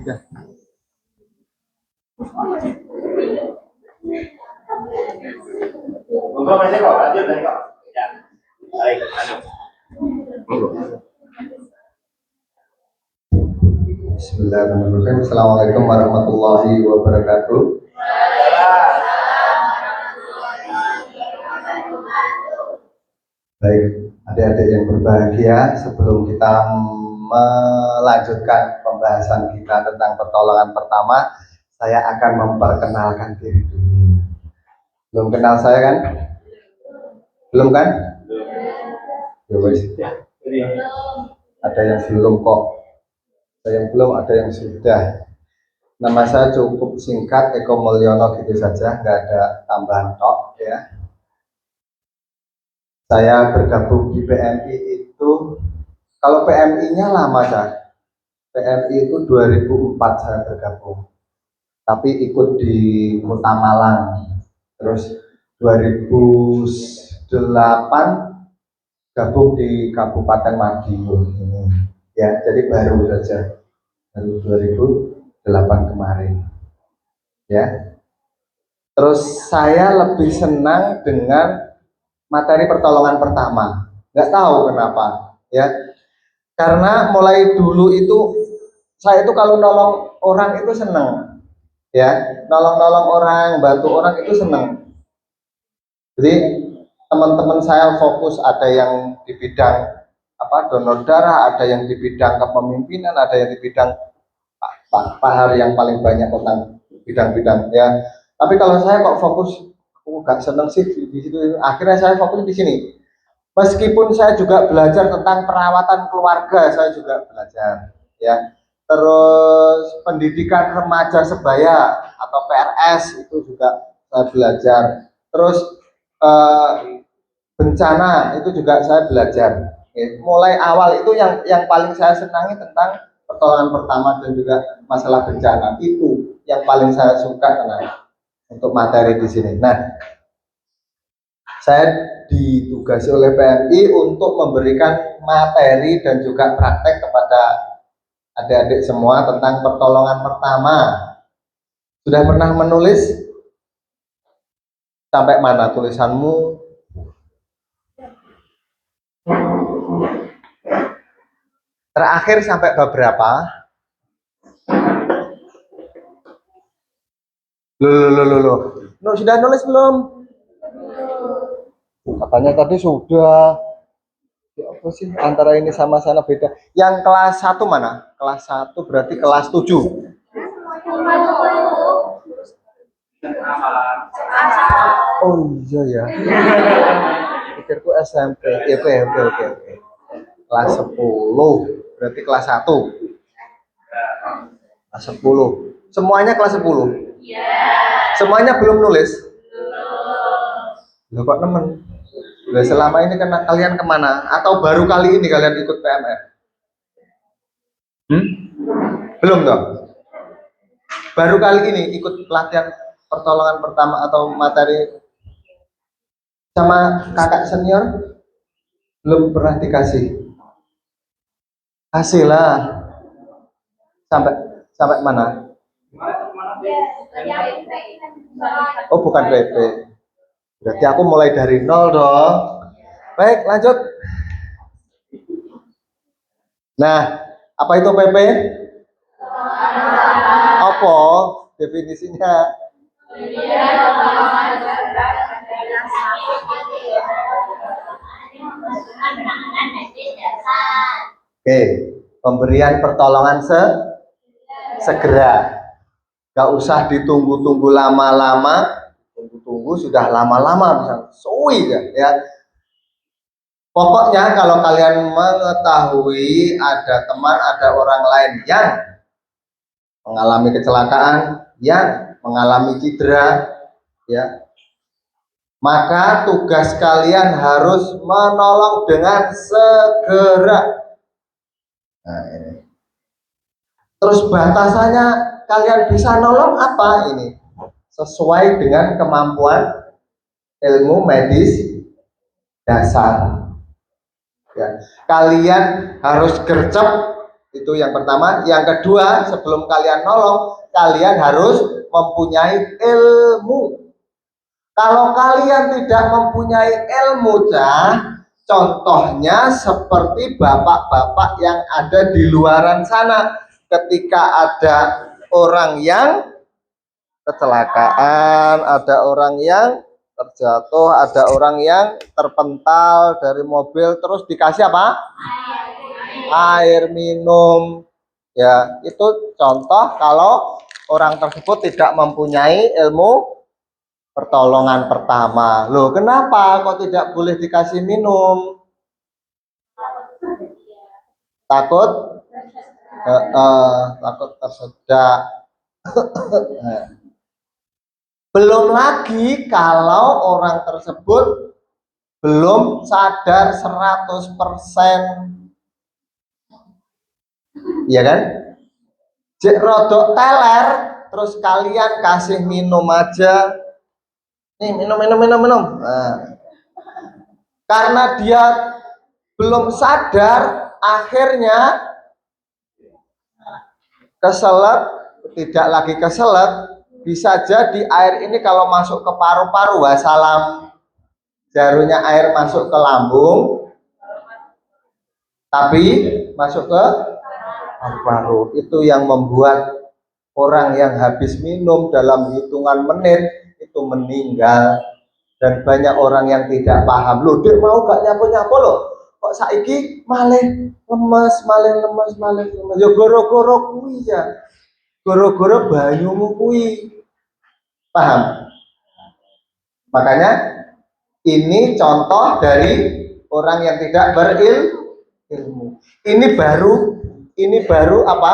Sudah. Monggo Mas Eko, lanjut Mas Eko. Ya. Baik, lanjut. Bismillahirrahmanirrahim. Assalamualaikum warahmatullahi wabarakatuh. Baik, adik-adik yang berbahagia, sebelum kita melanjutkan pembahasan kita tentang pertolongan pertama, saya akan memperkenalkan diri dulu. Belum kenal saya kan? Belum kan? Ya wes. Ada yang belum kok. Ada yang belum, ada yang sudah. Nama saya cukup singkat, Eko Mulyono gitu saja, nggak ada tambahan tok ya. Saya bergabung di PMI itu, kalau PMI-nya lama dah. PMI itu 2004 saya bergabung. Tapi ikut di Kota Malang. Terus 2008 gabung di Kabupaten Madiun ini. Ya, jadi baru saja. Baru 2008 kemarin. Ya. Terus saya lebih senang dengan materi pertolongan pertama, nggak tahu kenapa ya, karena mulai dulu itu saya itu kalau nolong orang itu seneng ya, nolong orang, bantu orang itu seneng. Jadi teman-teman saya fokus, ada yang di bidang donor darah, ada yang di bidang kepemimpinan, ada yang di bidang Pak Har yang paling banyak tentang bidang-bidang ya. Tapi kalau saya kok fokus, aku nggak seneng sih di situ. Akhirnya saya fokus di sini. Meskipun saya juga belajar tentang perawatan keluarga, saya juga belajar ya. Terus pendidikan remaja sebaya atau PRS itu juga saya belajar. Terus bencana itu juga saya belajar. Mulai awal itu yang paling saya senangi tentang pertolongan pertama dan juga masalah bencana, itu yang paling saya suka karena untuk materi di sini. Nah, saya ditugasi oleh PMI untuk memberikan materi dan juga praktek kepada adik-adik semua tentang pertolongan pertama. Sudah pernah menulis? Sampai mana tulisanmu? Terakhir sampai beberapa? Loh. Sudah nulis belum? Katanya tadi sudah. Ya apa sih antara ini sama sana beda? Yang kelas 1 mana? Kelas 1 berarti kelas 7. Oh iya ya. Pikirku SMP. Oke. Kelas 10. Berarti kelas 1. Kelas 10. Semuanya kelas 10? Iya. Semuanya belum nulis? Belum. Loh kok nemen? Nah, selama ini kalian kemana? Atau baru kali ini kalian ikut PMR? Belum toh? Baru kali ini ikut pelatihan pertolongan pertama atau materi sama kakak senior? Belum pernah dikasih? Kasih lah. Sampai mana? Oh bukan PP. Berarti aku mulai dari nol dong. Baik, lanjut. Nah, apa itu PP? Apa definisinya? Oke, pemberian pertolongan segera. Gak usah ditunggu-tunggu lama-lama. Tunggu sudah lama-lama bisa suwi ya. Pokoknya kalau kalian mengetahui ada teman, ada orang lain yang mengalami kecelakaan, yang mengalami cedera, ya, maka tugas kalian harus menolong dengan segera. Nah ini. Terus batasannya kalian bisa nolong apa ini? Sesuai dengan kemampuan ilmu medis dasar. Ya. Kalian harus gercep Itu yang pertama. Yang kedua, sebelum kalian nolong, kalian harus mempunyai ilmu. Kalau kalian tidak mempunyai ilmu, contohnya seperti bapak-bapak yang ada di luaran sana, ketika ada orang yang kecelakaan, ada orang yang terjatuh, ada orang yang terpental dari mobil, terus dikasih apa? Air minum. Ya, itu contoh kalau orang tersebut tidak mempunyai ilmu pertolongan pertama. Loh, kenapa kok tidak boleh dikasih minum? Takut? Takut tersedak. Belum lagi kalau orang tersebut belum sadar 100%. Iya kan? Jek rodok teler, terus kalian kasih minum aja. Nih, minum. Nah, karena dia belum sadar, akhirnya keselak, tidak lagi keselak, bisa jadi air ini kalau masuk ke paru-paru, wassalam, jarunya air masuk ke lambung, tapi masuk ke paru-paru. Itu yang membuat orang yang habis minum dalam hitungan menit itu meninggal. Dan banyak orang yang tidak paham. Loh, dia mau gak nyapu loh, kok saiki malih lemes. Ya goro-goro kuwi ya. Goro-goro banyumu kuwi. Paham? Makanya ini contoh dari orang yang tidak berilmu. Ini baru apa?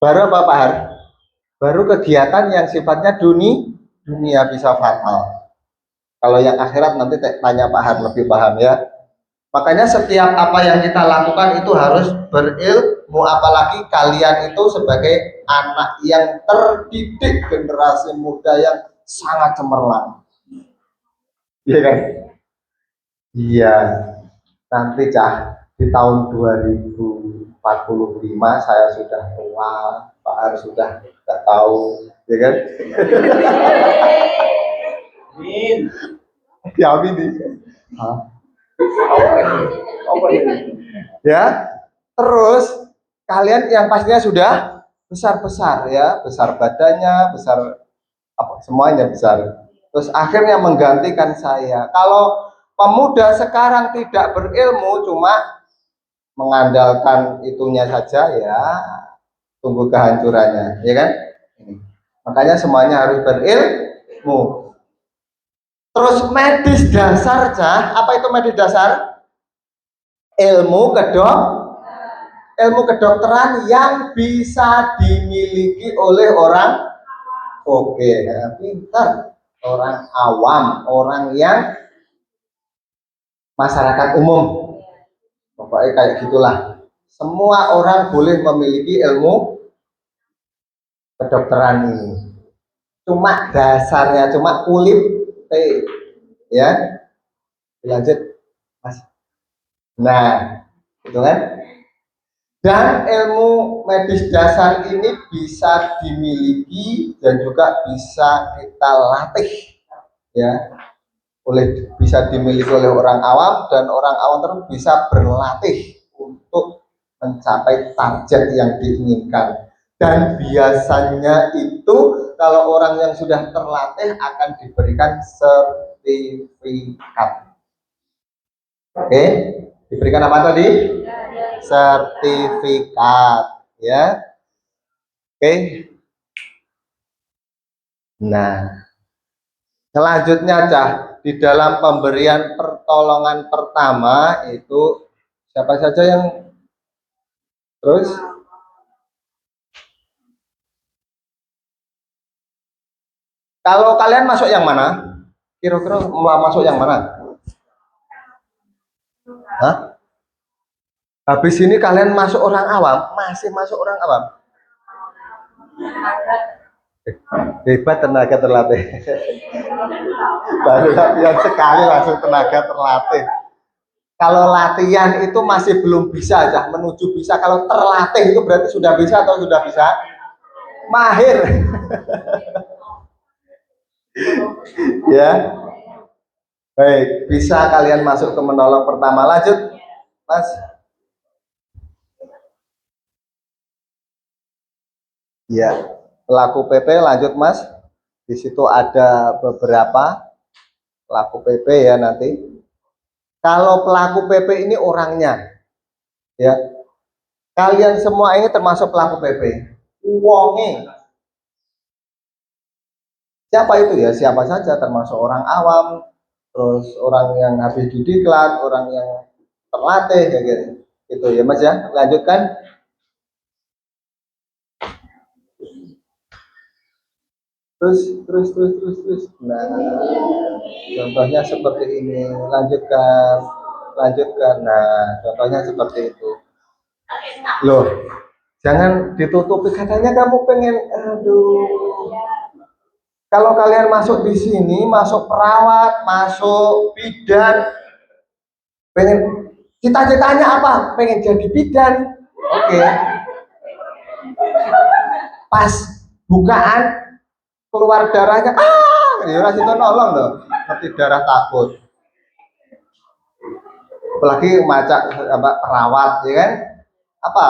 Baru apa, Pak Har? Baru kegiatan yang sifatnya dunia bisa fatal. Kalau yang akhirat nanti tanya Pak Har lebih paham ya. Makanya setiap apa yang kita lakukan itu harus berilmu, apalagi kalian itu sebagai anak yang terdidik, generasi muda yang sangat cemerlang. Iya kan? Iya. Nanti di tahun 2045 saya sudah tua, Pak Har sudah tidak tahu, ya kan? Amin. Ya amin nih. Ya, terus kalian yang pastinya sudah besar ya, besar badannya, besar apa semuanya besar. Terus akhirnya menggantikan saya. Kalau pemuda sekarang tidak berilmu, cuma mengandalkan itunya saja, ya tunggu kehancurannya, ya kan? Makanya semuanya harus berilmu. Terus medis dasar, apa itu medis dasar? Ilmu kedokteran yang bisa dimiliki oleh orang ya, pintar, orang awam, orang yang masyarakat umum, pokoknya kayak gitulah. Semua orang boleh memiliki ilmu kedokteran ini. Cuma dasarnya, cuma kulit ya. Lanjut, Mas. Nah, itu kan. Dan ilmu medis dasar ini bisa dimiliki dan juga bisa kita latih, ya. Bisa dimiliki oleh orang awam, dan orang awam terus bisa berlatih untuk mencapai target yang diinginkan. Dan biasanya itu kalau orang yang sudah terlatih akan diberikan sertifikat. Oke, diberikan apa tadi? Sertifikat, ya. Oke. Nah, selanjutnya di dalam pemberian pertolongan pertama itu siapa saja yang terus? Kalau kalian masuk yang mana? Kira-kira mau masuk yang mana? Hah? Habis ini kalian masuk orang awam, masih masuk orang awam. Hebat, tenaga terlatih. Baru latihan sekali langsung tenaga terlatih. Kalau latihan itu masih belum bisa aja, menuju bisa. Kalau terlatih itu berarti sudah bisa atau sudah bisa? Mahir. Ya. Baik, bisa kalian masuk ke menolong pertama. Lanjut, Mas. Ya, pelaku PP lanjut, Mas. Di situ ada beberapa pelaku PP ya nanti. Kalau pelaku PP ini orangnya, ya, kalian semua ini termasuk pelaku PP. Uangnya, siapa itu ya? Siapa saja, termasuk orang awam, terus orang yang habis didiklat, orang yang terlatih, ya gitu. Itu ya Mas ya. Lanjutkan. Terus. Nah, contohnya seperti ini. Lanjutkan. Nah, contohnya seperti itu. Loh, jangan ditutupi katanya kamu pengen, aduh. Kalau kalian masuk di sini, masuk perawat, masuk bidan, pengen cita-citanya apa? Pengen jadi bidan. Oke. Pas bukaan keluar darahnya, ya itu nolong loh, seperti darah takut. Apalagi macam perawat, ya kan? Apa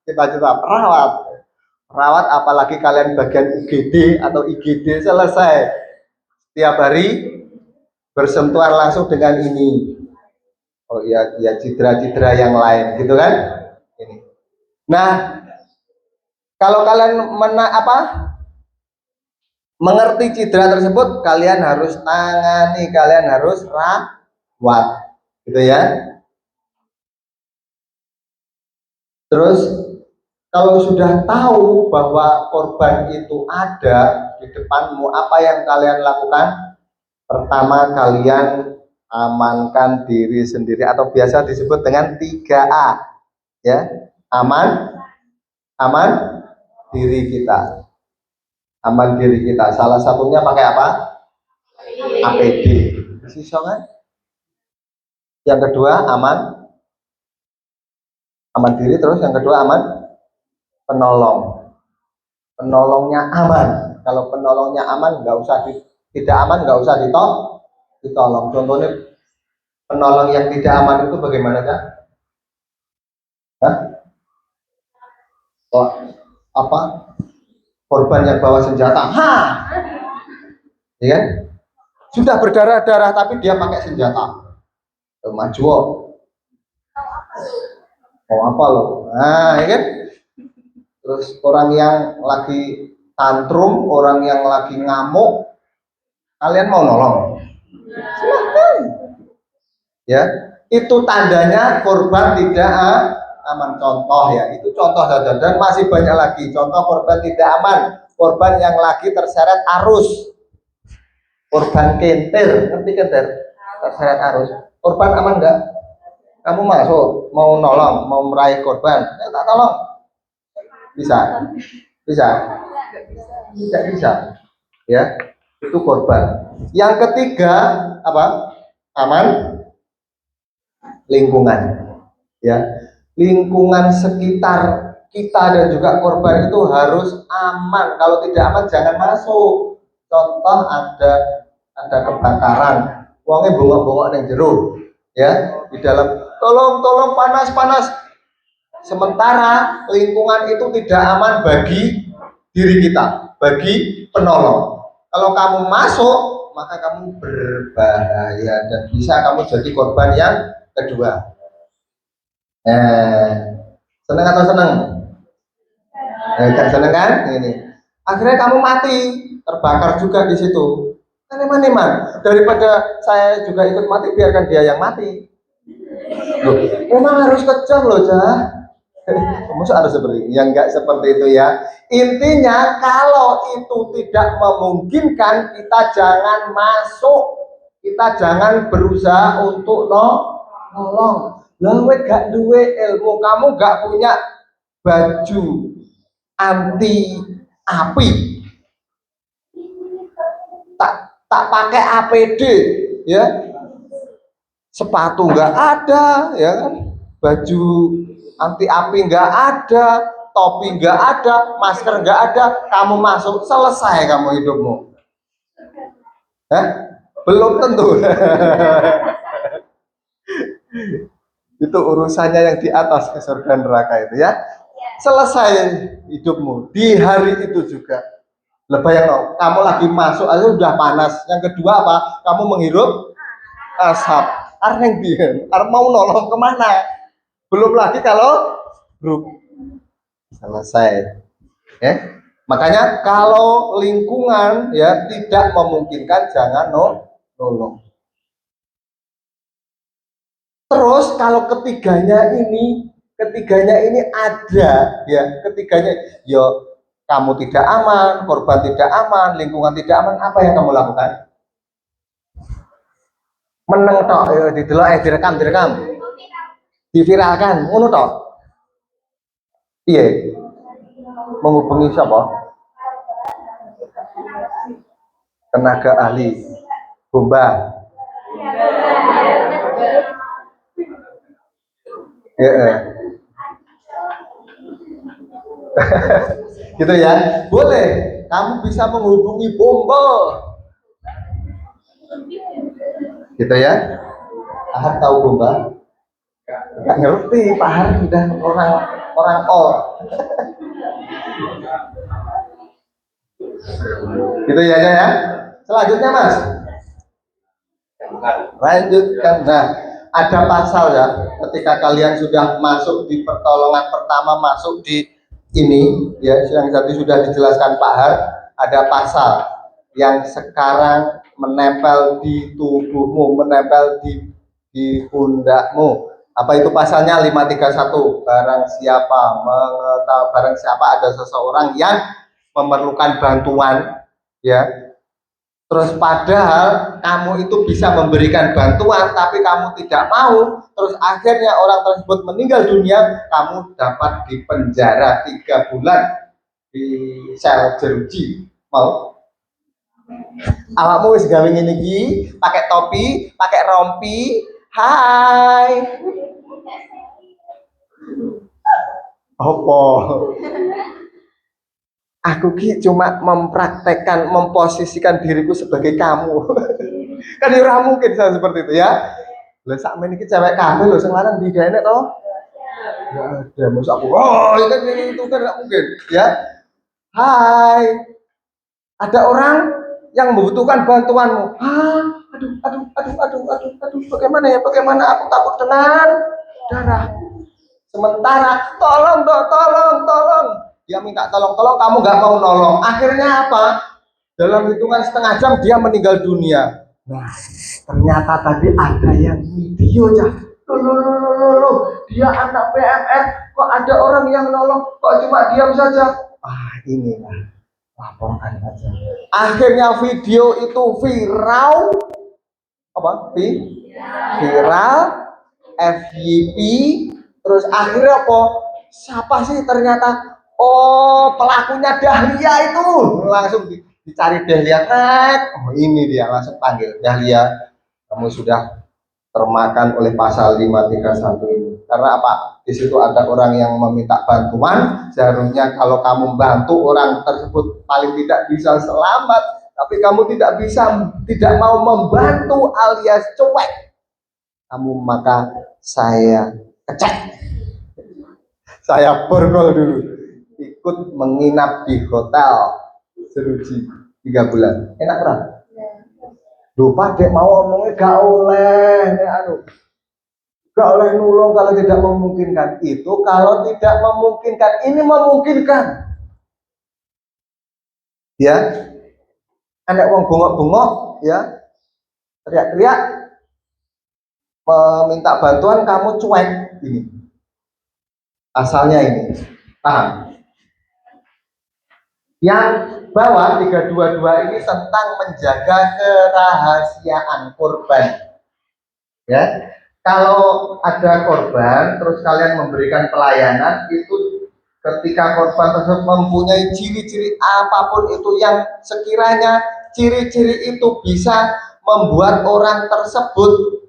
cita-cita perawat, apalagi kalian bagian UGD atau IGD, selesai tiap hari bersentuhan langsung dengan ini. Oh iya, ya cedera-cedera yang lain, gitu kan? Ini. Nah, kalau kalian mengerti cedera tersebut, kalian harus tangani, kalian harus rawat, gitu ya. Terus kalau sudah tahu bahwa korban itu ada di depanmu, apa yang kalian lakukan? Pertama, kalian amankan diri sendiri atau biasa disebut dengan 3A, ya. Aman diri kita. Aman diri kita. Salah satunya pakai apa? APD. Sisa kan? Yang kedua aman diri, terus yang kedua penolongnya aman. Kalau penolongnya aman, tidak aman nggak usah ditolong. Contohnya penolong yang tidak aman itu bagaimana, Kak? Oh, apa? Korban yang bawa senjata, ya kan? Sudah berdarah-darah tapi dia pakai senjata. Maju. Mau apa loh? Nah, ya kan? Terus orang yang lagi tantrum, orang yang lagi ngamuk, kalian mau nolong? Silahkan. Ya, itu tandanya korban tidak aman. Contoh ya, itu contoh saja, dan masih banyak lagi contoh korban tidak aman. Korban yang lagi terseret arus, korban kentir, ngerti kentir? Terseret arus. Korban aman enggak? Kamu masuk, mau nolong, mau meraih korban, ya tak tolong. Bisa? Tidak bisa. Ya, itu korban. Yang ketiga apa? Aman lingkungan. Ya, lingkungan sekitar kita dan juga korban itu harus aman. Kalau tidak aman jangan masuk. Contoh ada kebakaran, uangnya bongok-bongok yang jeruk, ya, di dalam, tolong panas. Sementara lingkungan itu tidak aman bagi diri kita, bagi penolong. Kalau kamu masuk, maka kamu berbahaya dan bisa kamu jadi korban yang kedua. Seneng atau seneng? Gak seneng kan? Ini. Akhirnya kamu mati, terbakar juga di situ. Eman, daripada saya juga ikut mati, biarkan dia yang mati. Loh, memang harus kejam loh, Cah. Masa ada seperti ini? Yang enggak seperti itu ya. Intinya kalau itu tidak memungkinkan, kita jangan masuk, kita jangan berusaha untuk nolong. Lawe gak duwe ilmu, kamu gak punya baju anti api, tak pakai APD, ya. sepatu nggak ada, ya kan? Baju anti api nggak ada, topi nggak ada, masker nggak ada, kamu masuk selesai kamu hidupmu. Belum tentu. Itu urusannya yang di atas ke surga neraka itu ya. Selesai hidupmu di hari itu juga. Bayang kamu lagi masuk aja udah panas. Yang kedua apa? Kamu menghirup asap. Areng dia, mau nolong kemana? Belum lagi kalau grup selesai. Ya. Makanya kalau lingkungan ya tidak memungkinkan jangan nolong. Terus kalau ketiganya ini ada ya, ketiganya yo kamu tidak aman, korban tidak aman, lingkungan tidak aman, apa yang kamu lakukan? Meneng tok, didelok direkam, diviralkan, ngono tok. Iya, menghubungi siapa? Tenaga ahli bomba. Gitu ya, boleh. Kamu bisa menghubungi bomba. Gitu ya. Ahad tahu bomba? Gak ngerti, Pak Har sudah orang gitu ya ya. Selanjutnya Mas. Lanjutkan. Nah, ada pasal ya. Ketika kalian sudah masuk di pertolongan pertama, masuk di ini ya, yang tadi sudah dijelaskan Pak Har, ada pasal yang sekarang menempel di tubuhmu, menempel di pundakmu. Apa itu pasalnya? 531. Barang siapa ada seseorang yang memerlukan bantuan ya, terus padahal kamu itu bisa memberikan bantuan tapi kamu tidak mau, terus akhirnya orang tersebut meninggal dunia, kamu dapat dipenjara 3 bulan di sel jeruji. Mau? Awakmu wis gawe ngene iki, pakai topi, pakai rompi. Hai. Apa? Aku ki cuma mempraktekkan, memposisikan diriku sebagai kamu. Kan ora mungkin saya seperti itu ya. Lah sakmene iki cewek kabeh lho sing lanang digane to. Ya ada masa aku. Oh, itu kan enggak mungkin ya. Hai. Ada orang yang membutuhkan bantuanmu. Aduh, bagaimana ya? Bagaimana? Aku takut tenan. Darah. Sementara tolong. Dia minta tolong, kamu nggak mau nolong. Akhirnya apa? Dalam hitungan setengah jam dia meninggal dunia. Nah, ternyata tadi ada yang video ya. Loh, dia anak PMR, kok ada orang yang nolong, kok cuma diam saja. Inilah, laporkan saja. Akhirnya video itu viral, viral, FYP, terus akhirnya apa? Siapa sih ternyata? Oh, pelakunya Dahlia itu. Langsung dicari Dahlia. Oh, ini dia, langsung panggil Dahlia. Kamu sudah termakan oleh pasal 531 ini. Karena apa? Di situ ada orang yang meminta bantuan. Seharusnya kalau kamu bantu orang tersebut paling tidak bisa selamat, tapi kamu tidak mau membantu alias cuek. Kamu maka saya kecek. Saya borgol dulu. Ikut menginap di hotel jeruji 3 bulan. Enak kan? Lupa dek mau ngomongnya gak oleh nulung kalau tidak memungkinkan. Itu kalau tidak memungkinkan. Ini memungkinkan. Ya, anak wong bungok-bungok ya, teriak-teriak meminta bantuan, kamu cuek. Ini asalnya ini. Paham? Yang bawah 322 ini tentang menjaga kerahasiaan korban. Ya, kalau ada korban terus kalian memberikan pelayanan, itu ketika korban tersebut mempunyai ciri-ciri apapun itu yang sekiranya ciri-ciri itu bisa membuat orang tersebut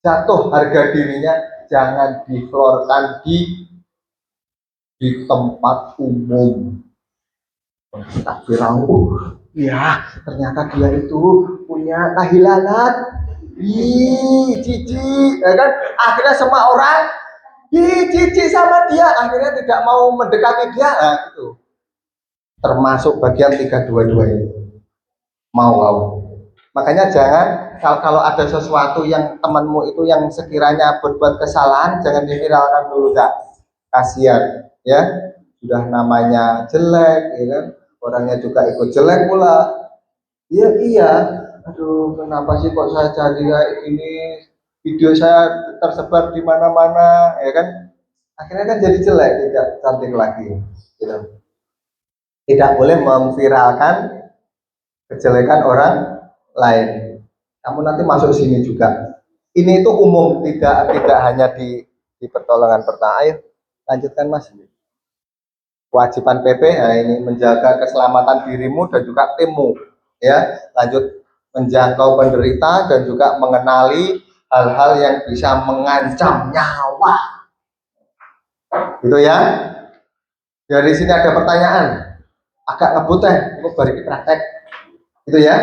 jatuh harga dirinya, jangan diflorkan di tempat umum. Tak viral, ya ternyata dia itu punya tahi lalat. Ih, cici, ya kan? Akhirnya semua orang cici sama dia, akhirnya tidak mau mendekati dia, nah, gitu. Termasuk bagian 322 ini. Mau. Makanya jangan kalau ada sesuatu yang temanmu itu yang sekiranya berbuat kesalahan, jangan diviralkan dulu, Kak. Kasihan, ya. Sudah namanya jelek, ya kan? Orangnya juga ikut jelek pula. Iya. Aduh, kenapa sih kok saya jadi kayak gini? Video saya tersebar di mana-mana, ya kan? Akhirnya kan jadi jelek, tidak cantik lagi. Gitu. Tidak boleh memviralkan kejelekan orang lain. Kamu nanti masuk sini juga. Ini itu umum, tidak hanya di pertolongan pertama. Ayo, lanjutkan Mas. Kewajiban PP, nah ini menjaga keselamatan dirimu dan juga timmu. Ya, lanjut menjangkau penderita dan juga mengenali hal-hal yang bisa mengancam nyawa. Gitu ya. Dari sini ada pertanyaan. Agak ngebut aku balik praktek. Gitu ya.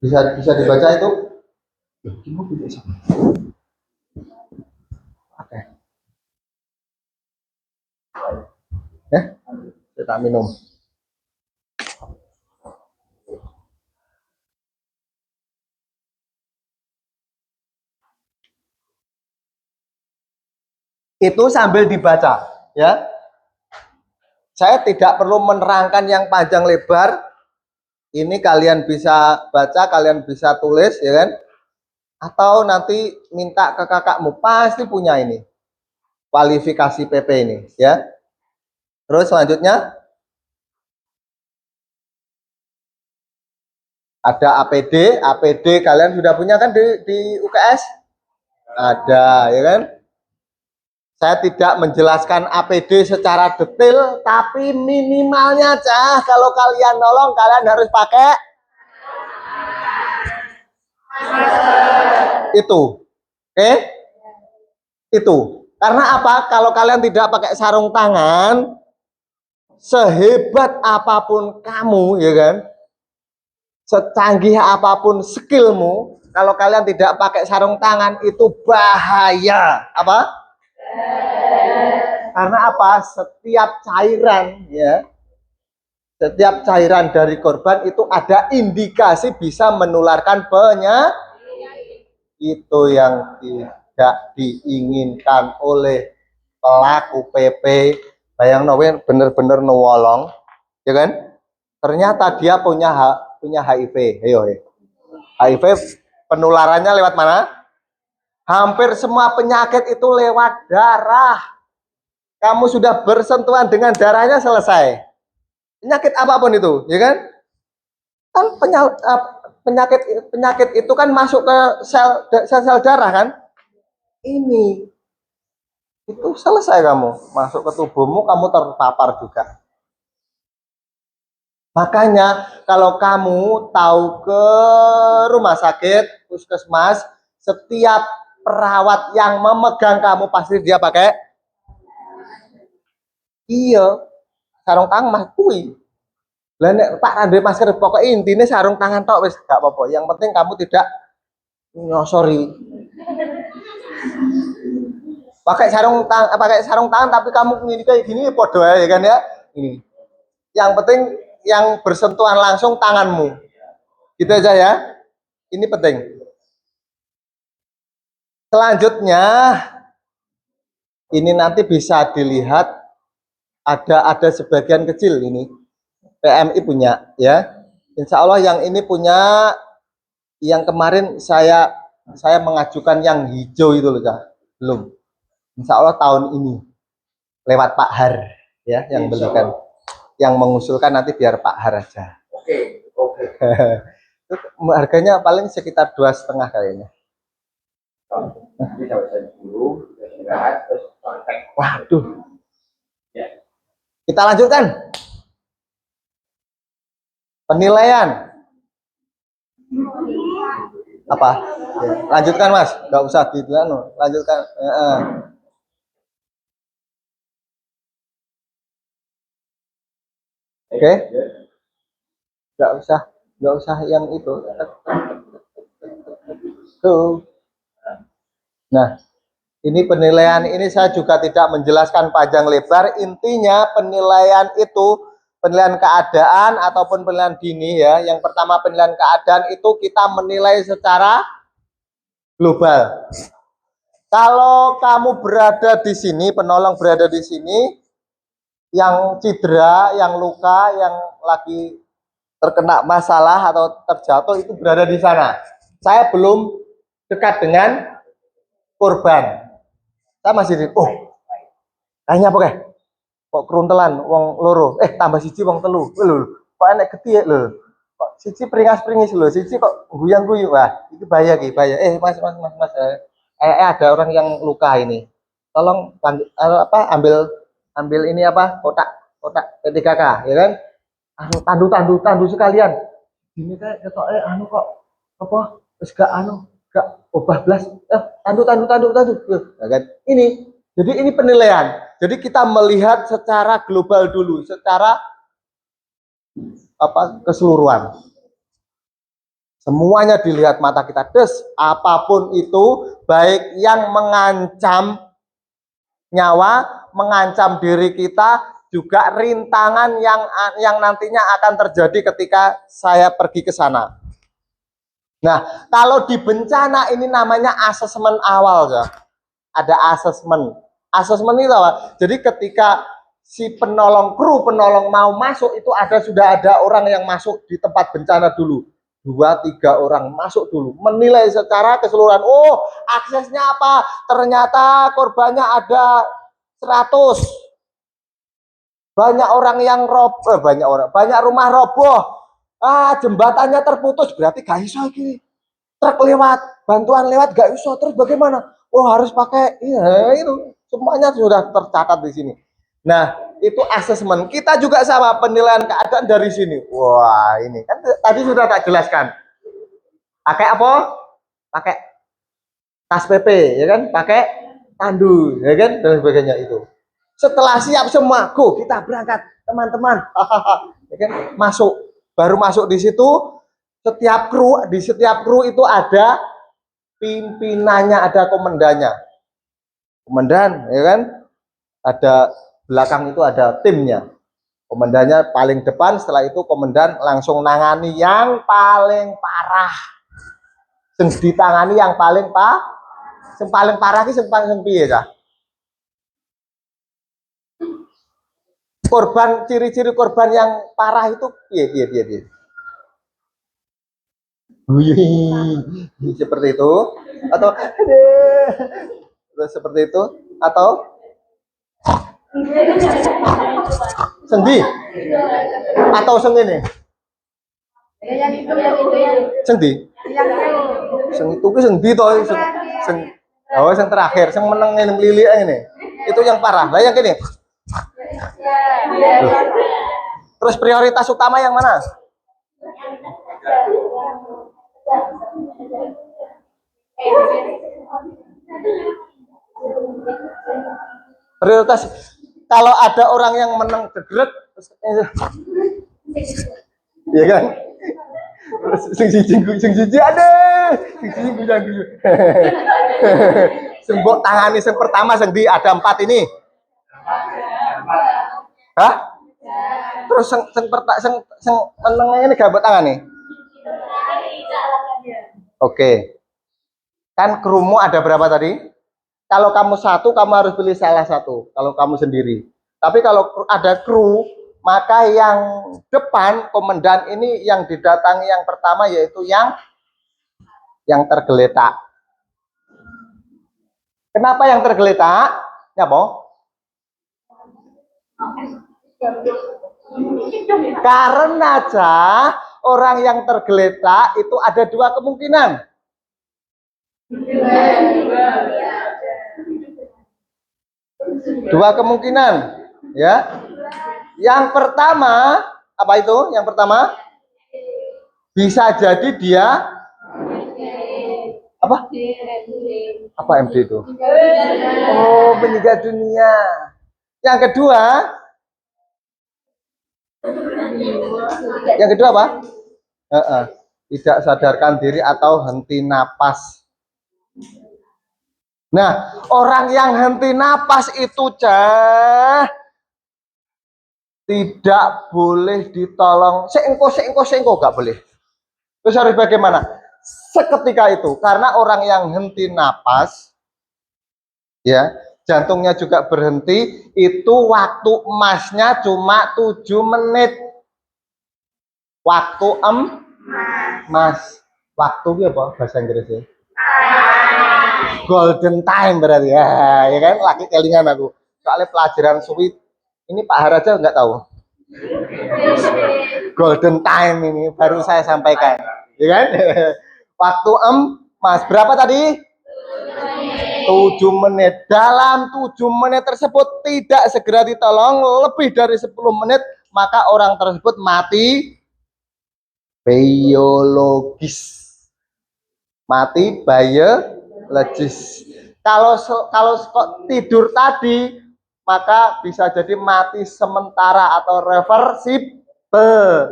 Bisa dibaca itu? Oke. Ya, kita minum. Itu sambil dibaca, ya. Saya tidak perlu menerangkan yang panjang lebar. Ini kalian bisa baca, kalian bisa tulis, ya kan? Atau nanti minta ke kakakmu, pasti punya ini kualifikasi PP ini, ya. Terus selanjutnya ada APD kalian sudah punya kan di UKS? Ada, ya kan? Saya tidak menjelaskan APD secara detail, tapi minimalnya aja kalau kalian nolong, kalian harus pakai itu. Oke? Itu. Karena apa? Kalau kalian tidak pakai sarung tangan, sehebat apapun kamu, ya kan? Secanggih apapun skillmu, kalau kalian tidak pakai sarung tangan itu bahaya. Apa? Karena apa? Setiap cairan dari korban itu ada indikasi bisa menularkan penyakit. Itu yang tidak diinginkan oleh pelaku PP. Bayang nowen bener-bener nolong, ya kan? Ternyata dia punya HIV. HIV penularannya lewat mana? Hampir semua penyakit itu lewat darah. Kamu sudah bersentuhan dengan darahnya, selesai. Penyakit apapun itu, ya kan? Kan penyakit itu kan masuk ke sel darah kan? Ini itu selesai, kamu masuk ke tubuhmu, kamu terpapar juga. Makanya kalau kamu tahu ke rumah sakit, puskesmas, setiap perawat yang memegang kamu pasti dia pakai sarung tangan mah kui. Lah nek Pak Andre masker pokoknya intinya sarung tangan tok wis gak apa-apa. Yang penting kamu tidak nyosori. Pakai sarung tangan tapi kamu ini kayak gini podo ya kan ya. Ini. Yang penting yang bersentuhan langsung tanganmu. Gitu aja ya. Ini penting. Selanjutnya ini nanti bisa dilihat ada sebagian kecil ini PMI punya ya. Insya Allah yang ini punya, yang kemarin saya mengajukan yang hijau itu loh, belum. Insya Allah tahun ini lewat Pak Har ya yang belikan, yang mengusulkan nanti biar Pak Har aja. Oke. Harganya paling sekitar 2,5 kayaknya. Waduh. Kita lanjutkan. Penilaian. Apa? Ya, lanjutkan Mas, nggak usah gitu lanjutkan. Oke, nggak usah yang itu. Tuh. Nah, ini penilaian ini saya juga tidak menjelaskan panjang lebar. Intinya penilaian itu penilaian keadaan ataupun penilaian dini ya. Yang pertama penilaian keadaan itu kita menilai secara global. Kalau kamu berada di sini, penolong berada di sini, yang cedera, yang luka, yang lagi terkena masalah atau terjatuh itu berada di sana. Saya belum dekat dengan korban. Saya masih di, kayaknya apa kayak? Kok keruntelan, wong loro, tambah siji wong telu, kok enek gede lho, kok siji peringas-peringis lho, siji kok guyang-guyu, wah, itu bahaya ki, bahaya. Mas, ada orang yang luka ini, tolong ambil ini apa, kotak P3K, ya kan, tandu sekalian, ini kayak ketok kok, apa, terus gak obah blas, tandu, ya kan, ini, jadi ini penilaian. Jadi kita melihat secara global dulu, secara keseluruhan. Semuanya dilihat mata kita. Apapun itu, baik yang mengancam nyawa, mengancam diri kita, juga rintangan yang nantinya akan terjadi ketika saya pergi ke sana. Nah, kalau di bencana ini namanya asesmen awal ya. Ada asesmen. Asesmen itu apa? Jadi ketika si kru penolong mau masuk itu sudah ada orang yang masuk di tempat bencana dulu. 2-3 orang masuk dulu, menilai secara keseluruhan. Oh, aksesnya apa? Ternyata korbannya ada 100. Banyak orang yang banyak rumah roboh. Jembatannya terputus, berarti gak iso iki. Truk lewat, bantuan lewat gak iso, terus bagaimana? Oh, harus pakai itu. Semuanya sudah tercatat di sini. Nah, itu asesmen. Kita juga sama penilaian keadaan dari sini. Wah, ini kan tadi sudah tak jelaskan. Pakai apa? Pakai tas PP, ya kan? Pakai tandu, ya kan? Dan sebagainya itu. Setelah siap semua, go, kita berangkat, teman-teman. Ya kan? Baru masuk di situ, di setiap kru itu ada pimpinannya, ada komandannya. Komandan, ya kan? Ada belakang itu ada timnya. Komandannya paling depan, setelah itu komandan langsung nangani yang paling parah. Ditangani yang paling parah ki sing piye ya? Korban, ciri-ciri korban yang parah itu piye. Seperti itu atau seperti itu atau sendi atau sengene sendi itu ki sendi to yang terakhir yang meneng melilik ini itu yang parah lah yang gini. Terus prioritas utama yang mana? Prioritas kalau ada orang yang menang degret, ya kan? Sing siji ada, sing guyu. Sembok tangani yang pertama sing ada 4 ini. Hah? Terus sing meneng ini gak tangan nih. Oke. Kan krumu ada berapa tadi? Kalau kamu satu, kamu harus pilih salah satu. Kalau kamu sendiri. Tapi kalau ada kru, maka yang depan komandan ini yang didatangi yang pertama yaitu yang tergeletak. Kenapa yang tergeletak? Ya, Bo? Karena orang yang tergeletak itu ada 2 kemungkinan. Dua kemungkinan, ya. Yang pertama, apa itu? Yang pertama, bisa jadi dia Apa? Apa MD itu? Oh, meninggal dunia. Yang kedua, apa? Tidak sadarkan diri atau henti napas. Nah, orang yang henti napas itu tidak boleh ditolong. Seengko nggak boleh. Terus harus bagaimana? Seketika itu, karena orang yang henti napas, ya, jantungnya juga berhenti, itu waktu emasnya cuma 7 menit. Waktu emas. Waktu apa bahasa Inggrisnya? Golden time berarti ya kan? Lagi kelingan aku. Soalnya pelajaran suwi ini Pak Haraja nggak tahu. Golden time ini baru saya sampaikan, ya kan? Waktu emas berapa tadi? 7 menit. Dalam 7 menit tersebut tidak segera ditolong lebih dari 10 menit, maka orang tersebut mati biologis. Mati biologis. Kalau tidur tadi, maka bisa jadi mati sementara atau reversible.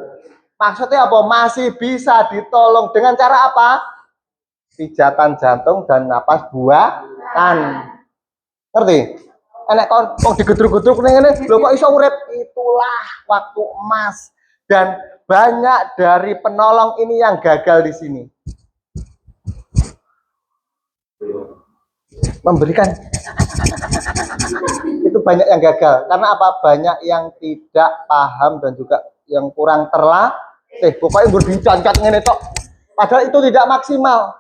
Maksudnya apa? Masih bisa ditolong dengan cara apa? Pijatan jantung dan napas buatan. Ngerti? Enek kok digedruk-gedruk ngene, lho kok iso urip? Itulah waktu emas. Dan banyak dari penolong ini yang gagal di sini. Memberikan itu banyak yang gagal karena apa? Banyak yang tidak paham dan juga yang kurang terlatih. Pokoknya berbincang ngene tok, padahal itu tidak maksimal.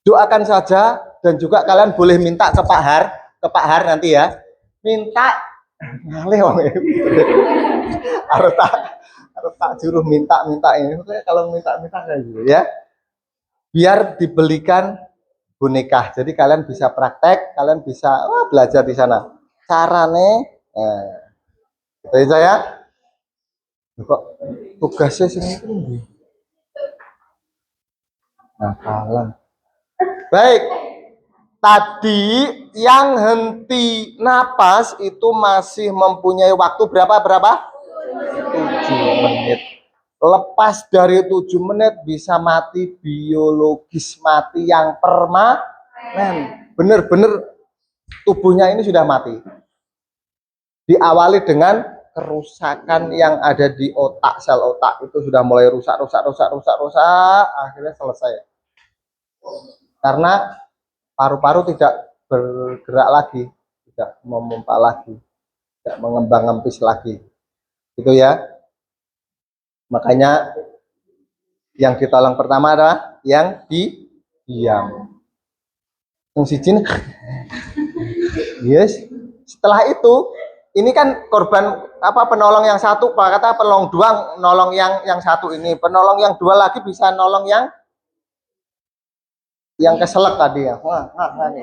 Doakan saja dan juga kalian boleh minta ke Pak Har nanti ya, minta ngalih wong harus tak juru minta ini. Kalau minta kayak gitu ya, biar dibelikan boneka. Jadi kalian bisa praktek, kalian bisa belajar di sana. Carane, jadi saya kok tugasnya sini tinggi. Nakalan. Baik. Tadi yang henti napas itu masih mempunyai waktu berapa? 7 menit. Lepas dari 7 menit bisa mati biologis, mati yang permanen. Bener-bener tubuhnya ini sudah mati. Diawali dengan kerusakan yang ada di otak, sel otak itu sudah mulai rusak, akhirnya selesai. Karena paru-paru tidak bergerak lagi, tidak memompa lagi, tidak mengembang-empis lagi. Itu ya. Makanya yang ditolong pertama adalah yang diam. Fungsi jin. Yes. Setelah itu, ini kan korban penolong yang satu, Pak kata penolong dua nolong yang satu ini, penolong yang dua lagi bisa nolong yang keselak tadi ya.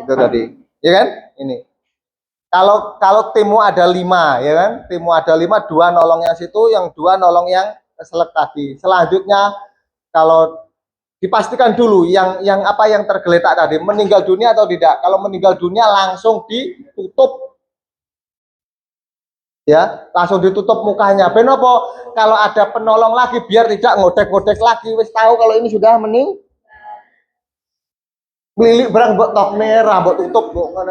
Itu tadi. Ya kan? Ini. Kalau timmu ada 5, ya kan? Timmu ada 5, 2 nolong yang situ, yang 2 nolong yang keselak tadi. Selanjutnya kalau dipastikan dulu yang tergeletak tadi meninggal dunia atau tidak. Kalau meninggal dunia langsung ditutup, ya, langsung ditutup mukanya. Benopo kalau ada penolong lagi biar tidak ngodek-ngodek lagi, wis tahu kalau ini sudah Lilik barang buat tok merah, buat tutup, buat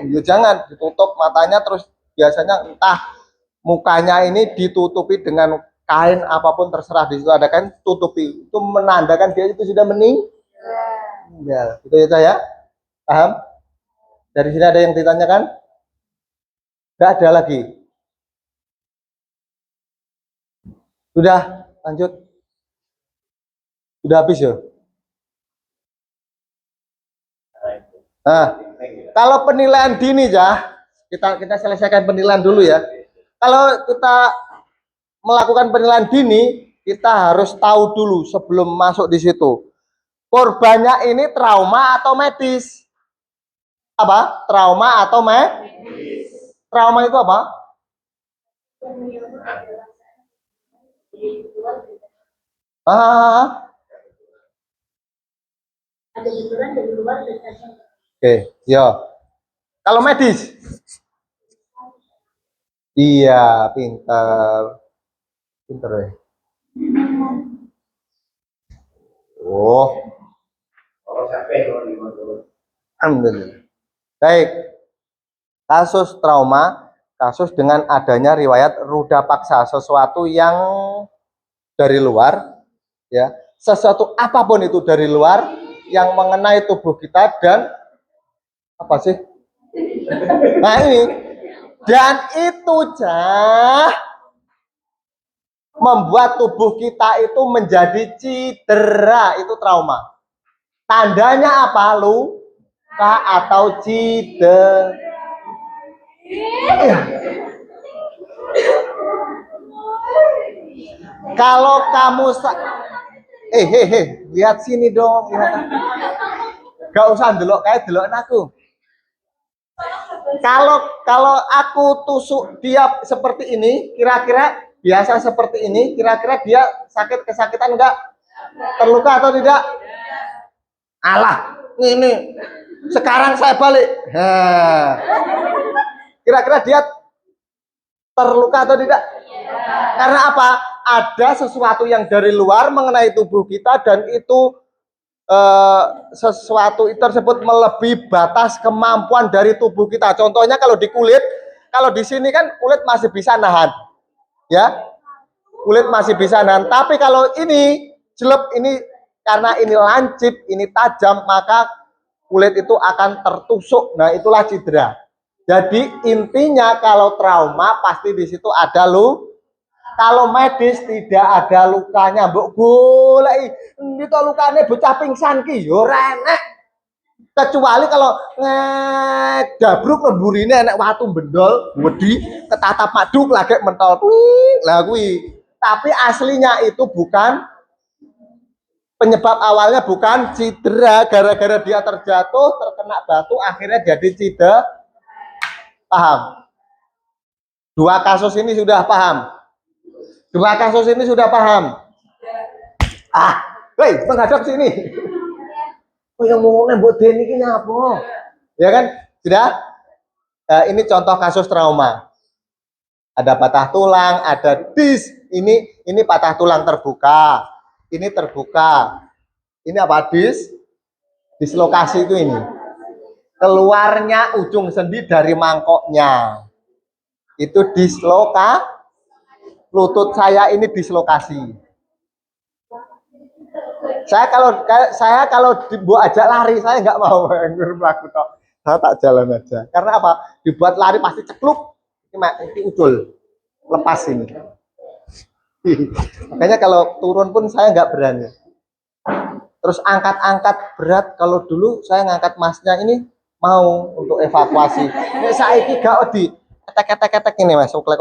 ya jangan ditutup matanya, terus biasanya entah mukanya ini ditutupi dengan kain apapun terserah, di situ ada kain tutupi, itu menandakan dia itu sudah meninggal. Itu ya saya paham. Dari sini ada yang ditanyakan? Nggak ada lagi. Sudah lanjut. Sudah habis ya. Nah, kalau penilaian dini ya, kita selesaikan penilaian dulu ya. Kalau kita melakukan penilaian dini, kita harus tahu dulu sebelum masuk di situ. Korbannya ini trauma atau medis? Apa? Trauma atau medis? Trauma itu apa? ada benturan dari luar dan dalam. Oke, yo. Kalau medis? Iya, pinter. Pinter ya. Oh, Kalau sampai kalau di motor. alhamdulillah. Baik. Kasus trauma, kasus dengan adanya riwayat ruda paksa, sesuatu yang dari luar, ya, sesuatu apapun itu dari luar yang mengenai tubuh kita dan apa sih? Nah ini, dan itu membuat tubuh kita itu menjadi cedera, itu trauma. Tandanya apa? Luka atau cedera. Kalau kamu lihat sini dong, lihat. Gak usah delok kayak delok aku. Kalau aku tusuk dia seperti ini, kira-kira biasa seperti ini, kira-kira dia kesakitan enggak? Terluka atau tidak? Alah, ini sekarang saya balik. Kira-kira dia terluka atau tidak? Karena apa? Ada sesuatu yang dari luar mengenai tubuh kita dan itu sesuatu tersebut melebihi batas kemampuan dari tubuh kita. Contohnya kalau di kulit, kalau di sini kan kulit masih bisa nahan, ya, kulit masih bisa nahan. Tapi kalau ini jelek, ini karena ini lancip, ini tajam, maka kulit itu akan tertusuk. Nah, itulah cedera. Jadi intinya kalau trauma pasti di situ ada kalau medis tidak ada lukanya, mbok golek itu lukane bocah pingsan ki yo enek. Kecuali kalau dabruk lemburine enek watu bendol, wedi, ketatap maduk lagi mentol. Lah kuwi. Tapi aslinya itu bukan penyebab awalnya bukan cedera gara-gara dia terjatuh, terkena batu akhirnya jadi cedera. Paham? Dua kasus ini sudah paham? Dua kasus ini sudah paham? Woi, menghadap sini. Oh, yang mau nembok Denny ini apa? Ya kan? Sudah? Ini contoh kasus trauma. Ada patah tulang, ada dis. Ini patah tulang terbuka. Ini terbuka. Ini apa? Dislokasi itu ini. Keluarnya ujung sendi dari mangkoknya. Itu dislokasi. Lutut saya ini dislokasi. Saya kalau dibuat ajak lari, saya nggak mau berlaku tok. Saya tak jalan aja. Karena apa? Dibuat lari pasti cekluk. Ini ucul, lepas ini. Makanya kalau turun pun saya nggak berani. Terus angkat-angkat berat. Kalau dulu saya ngangkat masnya ini mau untuk evakuasi. Ini saya ini gak di ketek ini mas, oklek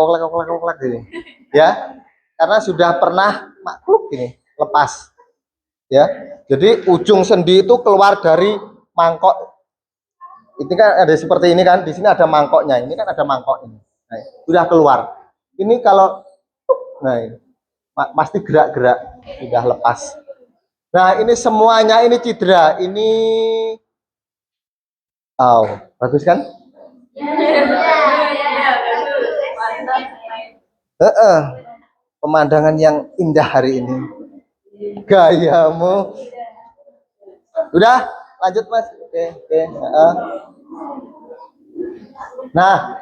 gini. Ya, karena sudah pernah makluk ini lepas. Ya, jadi ujung sendi itu keluar dari mangkok. Ini kan ada seperti ini kan, di sini ada mangkoknya. Ini kan ada mangkok ini. Nah, sudah keluar. Ini kalau, nah ini, pasti gerak-gerak sudah lepas. Nah ini semuanya ini cedera. Ini, bagus kan? Pemandangan yang indah hari ini. Gayamu. Udah, lanjut mas. Oke. Nah,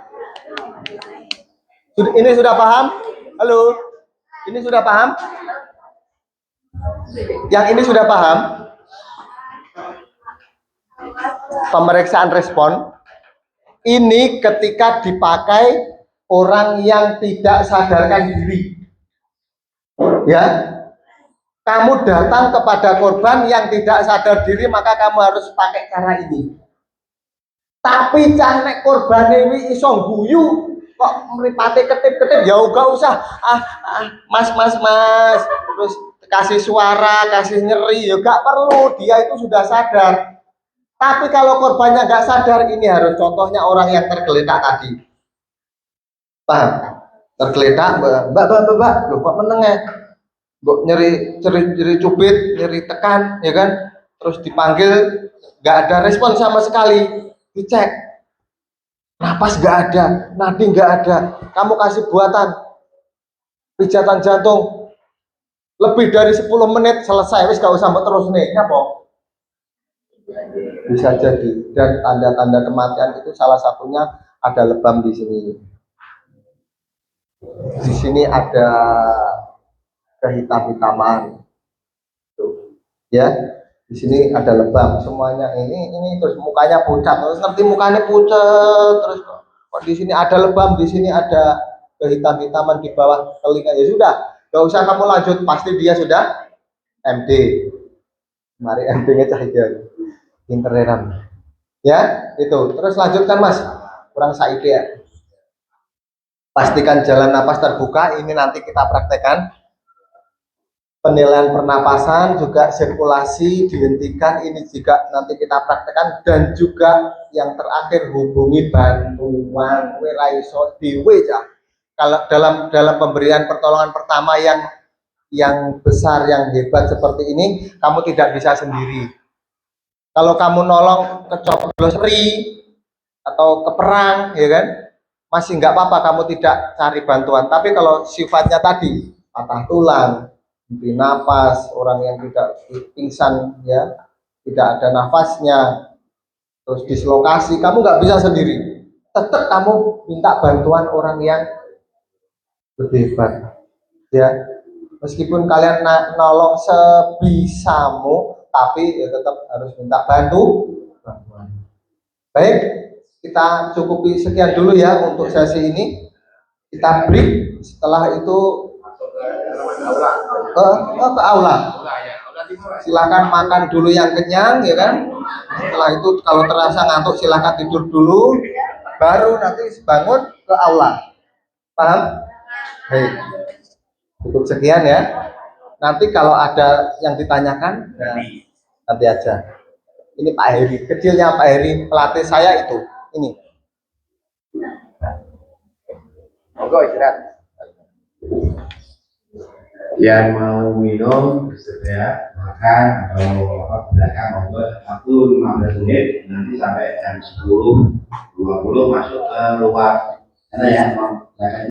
ini sudah paham? Halo, ini sudah paham? Yang ini sudah paham? Pemeriksaan respon. Ini ketika dipakai orang yang tidak sadarkan diri. Ya, kamu datang kepada korban yang tidak sadar diri, maka kamu harus pakai cara ini. Tapi nek korban ini iso guyu kok mripate ketip-ketip, ya gak usah mas terus kasih suara, kasih nyeri, ya gak perlu, dia itu sudah sadar. Tapi kalau korbannya gak sadar, ini harus contohnya orang yang tergeletak tadi. Paham? Tergeletak, mbak, loh kok meneng ya? Nyeri cubit, nyeri tekan, ya kan? terus dipanggil nggak ada respon sama sekali, dicek napas nggak ada, nadi nggak ada, kamu kasih buatan pijatan jantung lebih dari 10 menit selesai, wis gak usah mau terus nih, apa? Bisa jadi. Dan tanda-tanda kematian itu salah satunya ada lebam di sini. Di sini ada kehitam-hitaman, ya. Di sini ada lebam, semuanya ini terus mukanya pucat, terus nanti mukanya pucat, terus kok di sini ada lebam, di sini ada kehitam-hitaman di bawah telinga, ya sudah, gak usah kamu lanjut, pasti dia sudah MD. Mari MD-nya cahaya, pinteran, ya itu. Terus lanjutkan mas, kurang saiki ya. Pastikan jalan napas terbuka, ini nanti kita praktekkan. Penilaian pernapasan juga sirkulasi dihentikan, ini juga nanti kita praktekkan. Dan juga yang terakhir hubungi bantuan wiraiso diwe ya. Kalau dalam pemberian pertolongan pertama yang besar, yang hebat seperti ini, kamu tidak bisa sendiri. Kalau kamu nolong kecoblos atau keperang, ya kan, masih nggak apa-apa, kamu tidak cari bantuan. Tapi kalau sifatnya tadi patah tulang, henti napas, orang yang tidak pingsan, ya, tidak ada nafasnya, terus dislokasi, kamu nggak bisa sendiri. Tetap kamu minta bantuan orang yang lebih hebat, ya. Meskipun kalian nolong sebisamu, tapi ya tetap harus minta bantuan. Baik, kita cukupi sekian dulu ya untuk sesi ini. Kita break, setelah itu ke aula. Silakan makan dulu yang kenyang, ya kan. Setelah itu kalau terasa ngantuk silakan tidur dulu, baru nanti bangun ke aula. Paham? Baik, cukup sekian ya. Nanti kalau ada yang ditanyakan, ya, nanti aja. Ini Pak Heri, kecilnya Pak Heri, pelatih saya itu. Ini. Monggo istirahat. Yang mau minum bersedia makan atau belakang monggo waktu 15 menit, nanti sampai jam 10:20 masuk ke luar. Ada yang mau